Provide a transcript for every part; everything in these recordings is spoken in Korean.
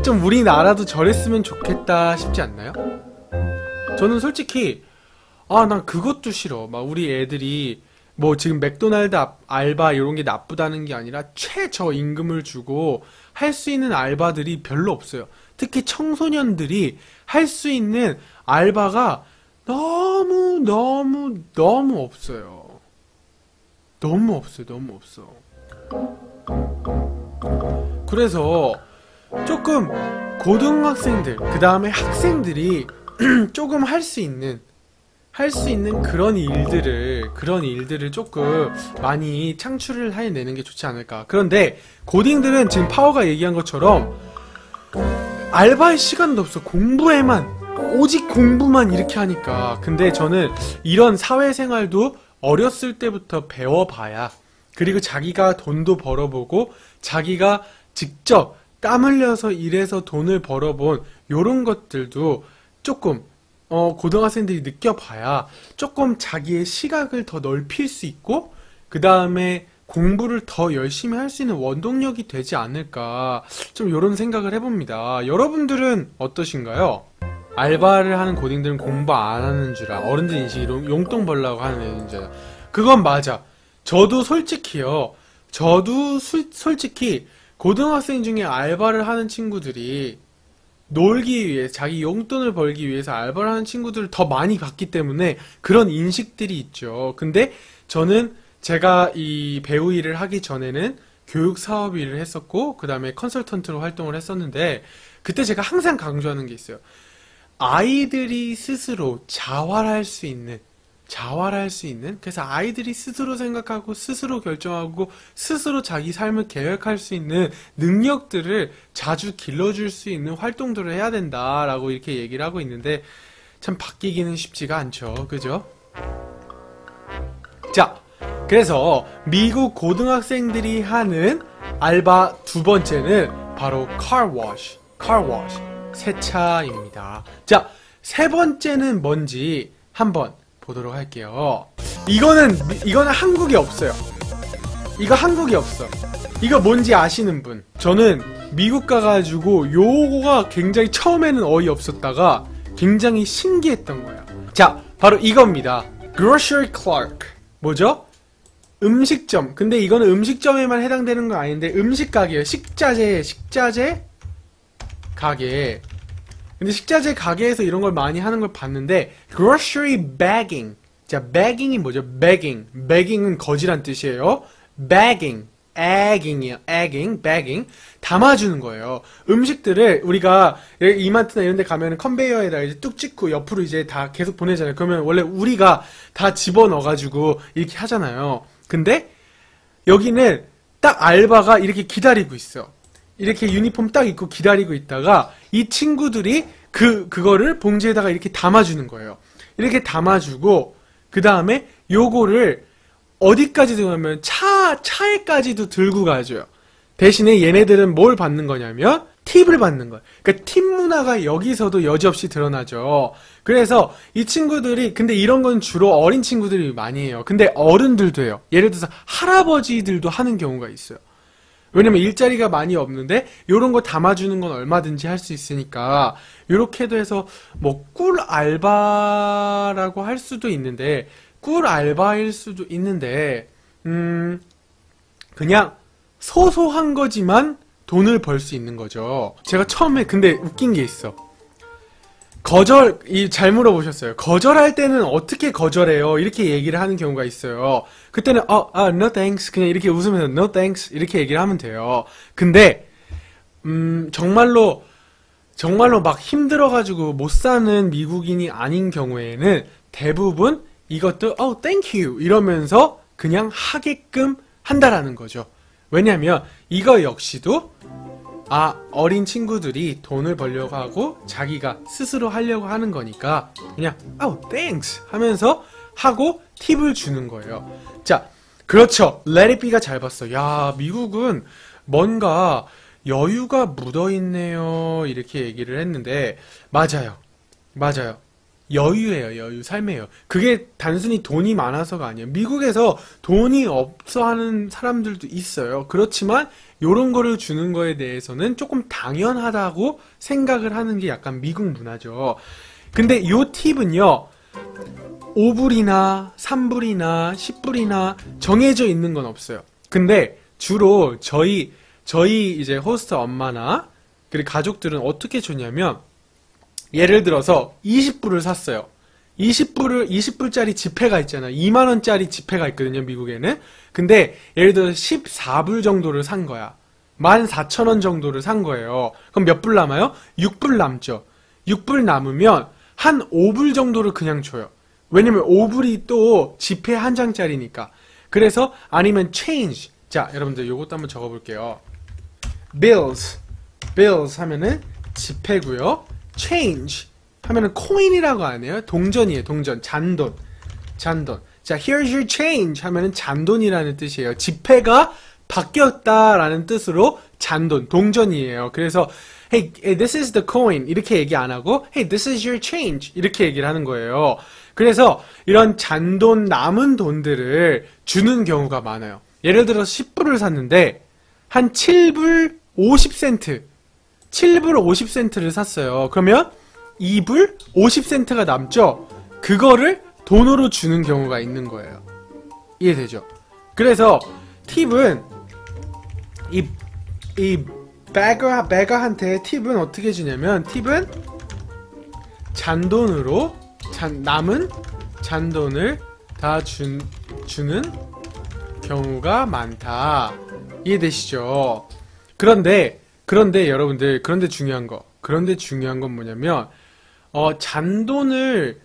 좀 우리나라도 저랬으면 좋겠다 싶지 않나요? 저는 솔직히 난 그것도 싫어. 막 우리 애들이 뭐 지금 맥도날드 알바 이런 게 나쁘다는 게 아니라 최저 임금을 주고 할 수 있는 알바들이 별로 없어요. 특히 청소년들이 할 수 있는 알바가 너무 없어요. 너무 없어. 그래서 조금 고등학생들, 그 다음에 학생들이 조금 할 수 있는 그런 일들을 조금 많이 창출을 해내는 게 좋지 않을까. 그런데 고딩들은 지금 파워가 얘기한 것처럼 알바할 시간도 없어. 오직 공부만 이렇게 하니까. 근데 저는 이런 사회생활도 어렸을 때부터 배워봐야, 그리고 자기가 돈도 벌어보고 자기가 직접 땀 흘려서 일해서 돈을 벌어본 요런 것들도 조금 고등학생들이 느껴봐야 조금 자기의 시각을 더 넓힐 수 있고, 그 다음에 공부를 더 열심히 할 수 있는 원동력이 되지 않을까, 좀 요런 생각을 해봅니다. 여러분들은 어떠신가요? 알바를 하는 고딩들은 공부 안 하는 줄 알아. 어른들 인식이 용돈 벌라고 하는 애인 줄 알아. 그건 맞아. 저도 솔직히요. 솔직히 고등학생 중에 알바를 하는 친구들이 놀기 위해, 자기 용돈을 벌기 위해서 알바를 하는 친구들을 더 많이 봤기 때문에 그런 인식들이 있죠. 근데 저는 제가 이 배우 일을 하기 전에는 교육 사업 일을 했었고, 그 다음에 컨설턴트로 활동을 했었는데, 그때 제가 항상 강조하는 게 있어요. 아이들이 스스로 자활할 수 있는, 그래서 아이들이 스스로 생각하고 스스로 결정하고 스스로 자기 삶을 계획할 수 있는 능력들을 자주 길러줄 수 있는 활동들을 해야 된다라고 이렇게 얘기를 하고 있는데, 참 바뀌기는 쉽지가 않죠. 그죠? 자, 그래서 미국 고등학생들이 하는 알바 두 번째는 바로 car wash, 세차입니다. 자, 세 번째는 뭔지 한번 보도록 할게요. 이거는 한국에 없어요. 이거 한국에 없어. 이거 뭔지 아시는 분? 저는 미국 가가지고 요거가 굉장히 처음에는 어이없었다가 굉장히 신기했던 거야. 자, 바로 이겁니다. grocery clerk. 뭐죠? 음식점. 근데 이거는 음식점에만 해당되는 건 아닌데 음식 가게예요. 식자재 가게. 근데 식자재 가게에서 이런 걸 많이 하는 걸 봤는데, grocery bagging. 자, bagging이 뭐죠? bagging은 거지란 뜻이에요. bagging이에요. bagging. 담아주는 거예요. 음식들을 우리가 이마트나 이런 데 가면 컨베이어에다 이제 뚝 찍고 옆으로 이제 다 계속 보내잖아요. 그러면 원래 우리가 다 집어넣어가지고 이렇게 하잖아요. 근데 여기는 딱 알바가 이렇게 기다리고 있어. 이렇게 유니폼 딱 입고 기다리고 있다가 이 친구들이 그거를 봉지에다가 이렇게 담아주는 거예요. 이렇게 담아주고 그 다음에 요거를 어디까지 들고 가면 차에까지도 들고 가줘요. 대신에 얘네들은 뭘 받는 거냐면 팁을 받는 거예요. 그러니까 팁 문화가 여기서도 여지없이 드러나죠. 그래서 이 친구들이, 근데 이런 건 주로 어린 친구들이 많이 해요. 근데 어른들도 해요. 예를 들어서 할아버지들도 하는 경우가 있어요. 왜냐면 일자리가 많이 없는데 요런 거 담아주는 건 얼마든지 할 수 있으니까 요렇게도 해서 뭐 꿀 알바라고 할 수도 있는데, 꿀 알바일 수도 있는데 그냥 소소한 거지만 돈을 벌 수 있는 거죠. 제가 처음에 근데 웃긴 게 있어. 잘 물어보셨어요. 거절할 때는 어떻게 거절해요? 이렇게 얘기를 하는 경우가 있어요. 그때는 no thanks, 그냥 이렇게 웃으면서 no thanks 이렇게 얘기를 하면 돼요. 근데 정말로 막 힘들어가지고 못 사는 미국인이 아닌 경우에는 대부분 이것도 thank you 이러면서 그냥 하게끔 한다라는 거죠. 왜냐면 이거 역시도 어린 친구들이 돈을 벌려고 하고 자기가 스스로 하려고 하는 거니까 그냥 thanks 하면서 하고 팁을 주는 거예요. 자, 그렇죠. Let it be가 잘 봤어. 야, 미국은 뭔가 여유가 묻어있네요. 이렇게 얘기를 했는데 맞아요. 여유예요. 삶이에요. 그게 단순히 돈이 많아서가 아니에요. 미국에서 돈이 없어 하는 사람들도 있어요. 그렇지만 요런 거를 주는 거에 대해서는 조금 당연하다고 생각을 하는 게 약간 미국 문화죠. 근데 요 팁은요, 5불이나 3불이나 10불이나 정해져 있는 건 없어요. 근데 주로 저희 이제 호스트 엄마나 그리고 가족들은 어떻게 주냐면, 예를 들어서 20불을 샀어요. 20불짜리 지폐가 있잖아. 2만원짜리 지폐가 있거든요, 미국에는. 근데 예를 들어서 14불 정도를 산 거야. 14,000원 정도를 산 거예요. 그럼 몇 불 남아요? 6불 남죠. 6불 남으면 한 5불 정도를 그냥 줘요. 왜냐면 5불이 또 지폐 한 장짜리니까. 그래서 아니면 change. 자, 여러분들 요것도 한번 적어볼게요. bills 하면은 지폐고요. change 하면은 coin이라고 하네요. 동전이에요. 동전. 잔돈. 자, here's your change 하면은 잔돈이라는 뜻이에요. 지폐가 바뀌었다라는 뜻으로 잔돈, 동전이에요. 그래서 hey, this is the coin 이렇게 얘기 안 하고 hey, this is your change 이렇게 얘기를 하는 거예요. 그래서 이런 잔돈, 남은 돈들을 주는 경우가 많아요. 예를 들어서 10불을 샀는데 한 7불 50센트 7불 50센트를 샀어요. 그러면 2불 50센트가 남죠? 그거를 돈으로 주는 경우가 있는 거예요. 이해되죠? 그래서 팁은 이 베거한테 팁은 어떻게 주냐면, 팁은 잔돈으로 남은 잔돈을 다 주는 경우가 많다. 이해되시죠? 그런데 여러분들, 그런데 중요한 건 뭐냐면, 잔돈을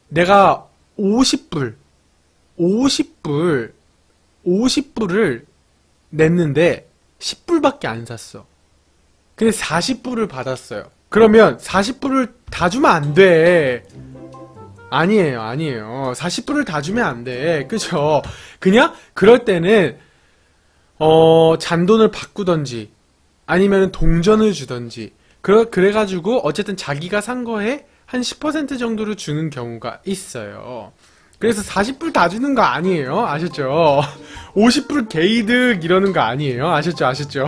내가 50불을 냈는데 10불밖에 안 샀어. 근데 40불을 받았어요. 그러면 40불을 다 주면 안 돼. 아니에요. 40불을 다 주면 안 돼. 그죠? 그냥 그럴 때는 잔돈을 바꾸던지 아니면 동전을 주던지 그래가지고 어쨌든 자기가 산 거에 한 10% 정도를 주는 경우가 있어요. 그래서 40불 다 주는 거 아니에요. 아셨죠? 50불 개이득 이러는 거 아니에요. 아셨죠?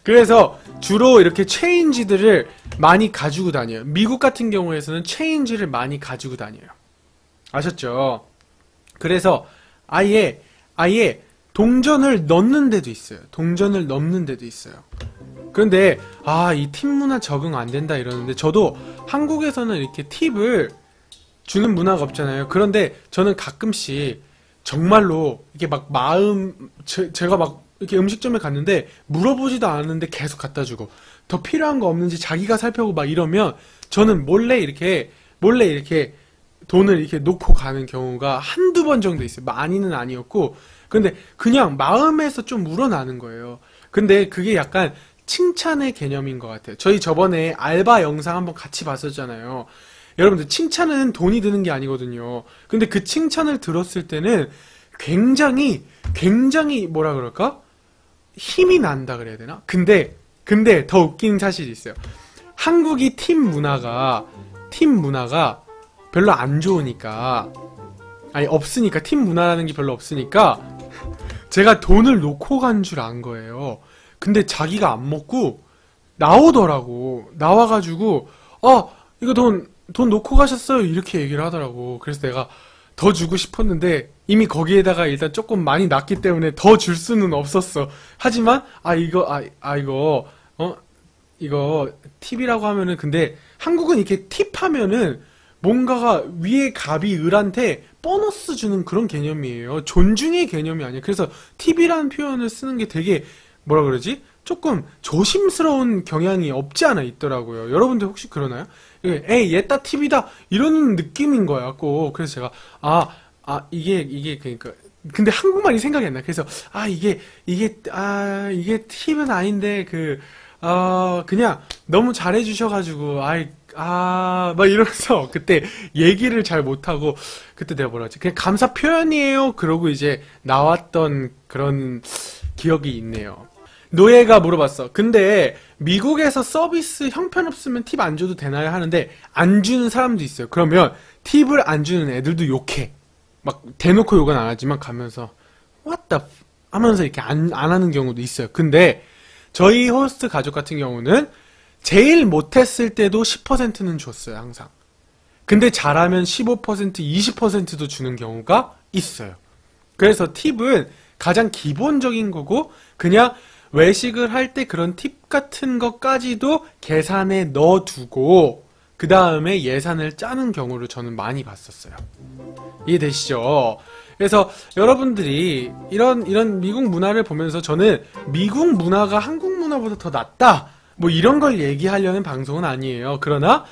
그래서 주로 이렇게 체인지들을 많이 가지고 다녀요. 미국 같은 경우에서는 체인지를 많이 가지고 다녀요. 아셨죠? 그래서 아예 동전을 넣는 데도 있어요. 그런데 이 팁 문화 적응 안 된다 이러는데, 저도 한국에서는 이렇게 팁을 주는 문화가 없잖아요. 그런데 저는 가끔씩 정말로 이게 막 제가 막 이렇게 음식점에 갔는데 물어보지도 않았는데 계속 갖다 주고, 더 필요한 거 없는지 자기가 살펴보고 막 이러면 저는 몰래 이렇게 돈을 이렇게 놓고 가는 경우가 한두 번 정도 있어요. 많이는 아니었고, 근데 그냥 마음에서 좀 우러나는 거예요. 근데 그게 약간 칭찬의 개념인 것 같아요. 저희 저번에 알바 영상 한번 같이 봤었잖아요. 여러분들, 칭찬은 돈이 드는 게 아니거든요. 근데 그 칭찬을 들었을 때는 굉장히 뭐라 그럴까? 힘이 난다 그래야 되나? 근데 더 웃긴 사실이 있어요. 한국이 팁 문화가 별로 안 좋으니까, 없으니까, 팁 문화라는 게 별로 없으니까 제가 돈을 놓고 간 줄 안 거예요. 근데 자기가 안 먹고 나오더라고. 나와가지고 이거 돈 놓고 가셨어요 이렇게 얘기를 하더라고. 그래서 내가 더 주고 싶었는데 이미 거기에다가 일단 조금 많이 났기 때문에 더 줄 수는 없었어. 하지만 이거 팁이라고 하면은, 근데 한국은 이렇게 팁하면은 뭔가가 위에 갑이 을한테 보너스 주는 그런 개념이에요. 존중의 개념이 아니에요. 그래서 팁이라는 표현을 쓰는 게 되게 뭐라 그러지? 조금 조심스러운 경향이 없지 않아 있더라고요. 여러분들 혹시 그러나요? 에이, 얘따 팁이다 이런 느낌인 거야 꼭. 그래서 제가 이게 그러니까, 근데 한국말이 생각이 안 나. 그래서 이게 팁은 아닌데 그냥 너무 잘해 주셔가지고 막 이러면서 그때 얘기를 잘 못하고, 그때 내가 뭐라 하지? 그냥 감사 표현이에요 그러고 이제 나왔던 그런 기억이 있네요. 노예가 물어봤어. 근데 미국에서 서비스 형편없으면 팁 안 줘도 되나요? 하는데 안 주는 사람도 있어요. 그러면 팁을 안 주는 애들도 욕해. 막 대놓고 욕은 안 하지만 가면서 What the 하면서 이렇게 안 하는 경우도 있어요. 근데 저희 호스트 가족 같은 경우는 제일 못했을 때도 10%는 줬어요, 항상. 근데 잘하면 15%, 20%도 주는 경우가 있어요. 그래서 팁은 가장 기본적인 거고, 그냥 외식을 할 때 그런 팁 같은 것까지도 계산에 넣어두고, 그 다음에 예산을 짜는 경우를 저는 많이 봤었어요. 이해되시죠? 그래서 여러분들이 이런 미국 문화를 보면서 저는 미국 문화가 한국 문화보다 더 낫다, 뭐 이런 걸 얘기하려는 방송은 아니에요. 그러나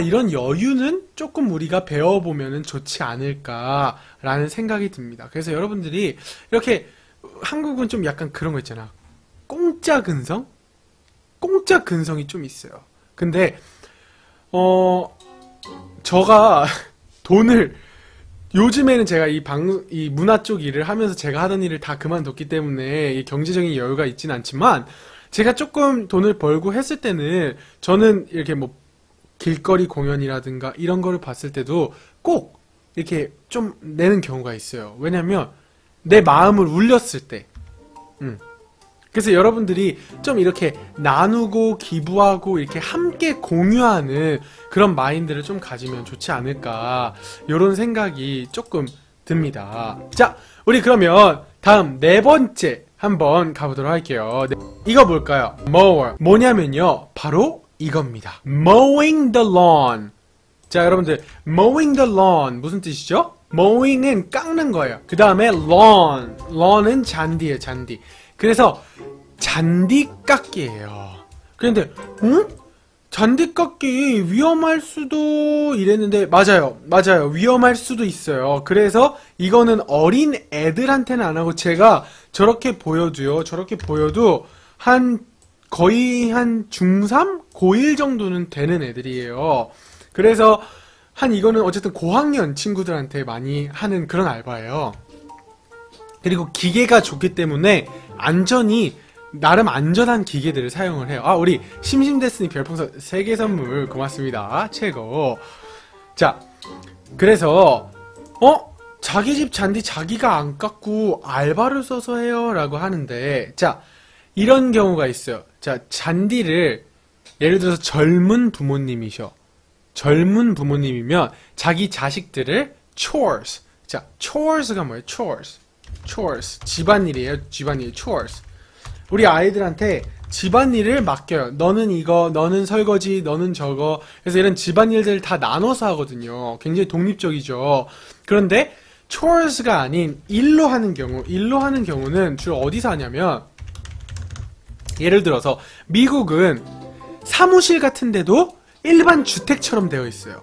이런 여유는 조금 우리가 배워보면 좋지 않을까라는 생각이 듭니다. 그래서 여러분들이 이렇게, 한국은 좀 약간 그런 거 있잖아. 공짜 근성? 공짜 근성이 좀 있어요. 근데 저가 돈을, 요즘에는 제가 이 문화 쪽 일을 하면서 제가 하던 일을 다 그만뒀기 때문에 이 경제적인 여유가 있진 않지만, 제가 조금 돈을 벌고 했을 때는 저는 이렇게 뭐 길거리 공연이라든가 이런 거를 봤을 때도 꼭 이렇게 좀 내는 경우가 있어요. 왜냐면 내 마음을 울렸을 때. 그래서 여러분들이 좀 이렇게 나누고 기부하고 이렇게 함께 공유하는 그런 마인드를 좀 가지면 좋지 않을까, 이런 생각이 조금 듭니다. 자, 우리 그러면 다음 네 번째 한번 가보도록 할게요. 이거 뭘까요? mower. 뭐냐면요, 바로 이겁니다. mowing the lawn. 자, 여러분들, mowing the lawn 무슨 뜻이죠? mowing은 깎는 거예요. 그 다음에 lawn. lawn은 잔디예요, 잔디. 그래서 잔디 깎기예요. 그런데 잔디 깎기 위험할 수도, 이랬는데 맞아요. 위험할 수도 있어요. 그래서 이거는 어린 애들한테는 안 하고, 제가 저렇게 보여도 거의 한 중3? 고1 정도는 되는 애들이에요. 그래서 이거는 어쨌든 고학년 친구들한테 많이 하는 그런 알바예요. 그리고 기계가 좋기 때문에 나름 안전한 기계들을 사용을 해요. 우리 심심데스니 별풍선 3개 선물 고맙습니다. 최고. 자, 그래서 자기 집 잔디 자기가 안 깎고 알바를 써서 해요 라고 하는데, 자, 이런 경우가 있어요. 자, 잔디를 예를 들어서 젊은 부모님이면 자기 자식들을 chores. 자, chores가 뭐예요? chores. 집안일이에요. chores. 우리 아이들한테 집안일을 맡겨요. 너는 이거, 너는 설거지, 너는 저거. 그래서 이런 집안일들을 다 나눠서 하거든요. 굉장히 독립적이죠. 그런데 chores가 아닌 일로 하는 경우는 주로 어디서 하냐면, 예를 들어서 미국은 사무실 같은 데도 일반 주택처럼 되어 있어요.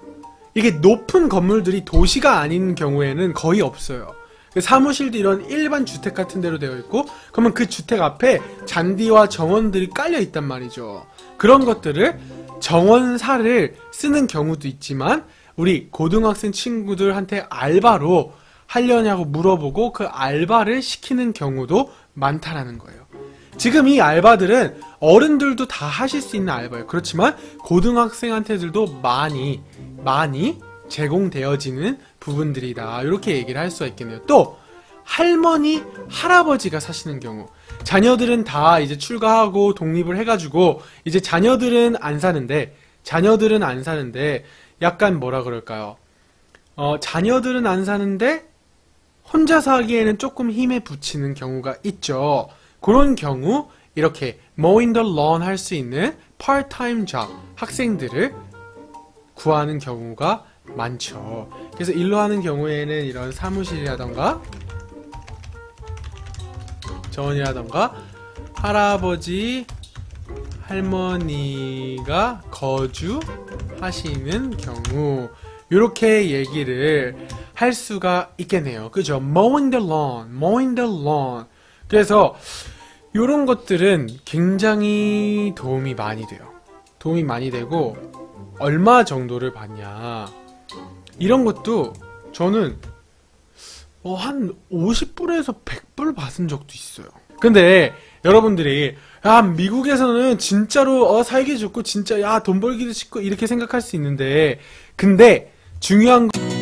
이게 높은 건물들이 도시가 아닌 경우에는 거의 없어요. 사무실도 이런 일반 주택 같은 데로 되어 있고, 그러면 그 주택 앞에 잔디와 정원들이 깔려 있단 말이죠. 그런 것들을 정원사를 쓰는 경우도 있지만, 우리 고등학생 친구들한테 알바로 하려냐고 물어보고 그 알바를 시키는 경우도 많다라는 거예요. 지금 이 알바들은 어른들도 다 하실 수 있는 알바예요. 그렇지만 고등학생한테들도 많이 제공되어지는 부분들이다, 이렇게 얘기를 할 수가 있겠네요. 또 할머니, 할아버지가 사시는 경우, 자녀들은 다 이제 출가하고 독립을 해가지고 이제 자녀들은 안 사는데 약간 뭐라 그럴까요? 자녀들은 안 사는데 혼자 사기에는 조금 힘에 부치는 경우가 있죠. 그런 경우 이렇게 mowing the lawn 할 수 있는 part-time job, 학생들을 구하는 경우가 많죠. 그래서 일로 하는 경우에는 이런 사무실이라던가 정원이라던가 할아버지, 할머니가 거주하시는 경우, 이렇게 얘기를 할 수가 있겠네요. 그죠? mowing the lawn. 그래서 이런 것들은 굉장히 도움이 많이 돼요. 도움이 많이 되고, 얼마 정도를 받냐, 이런 것도 저는 한 50불에서 100불 받은 적도 있어요. 근데 여러분들이 미국에서는 진짜로 살기 좋고 진짜 돈 벌기도 쉽고 이렇게 생각할 수 있는데, 근데 중요한 건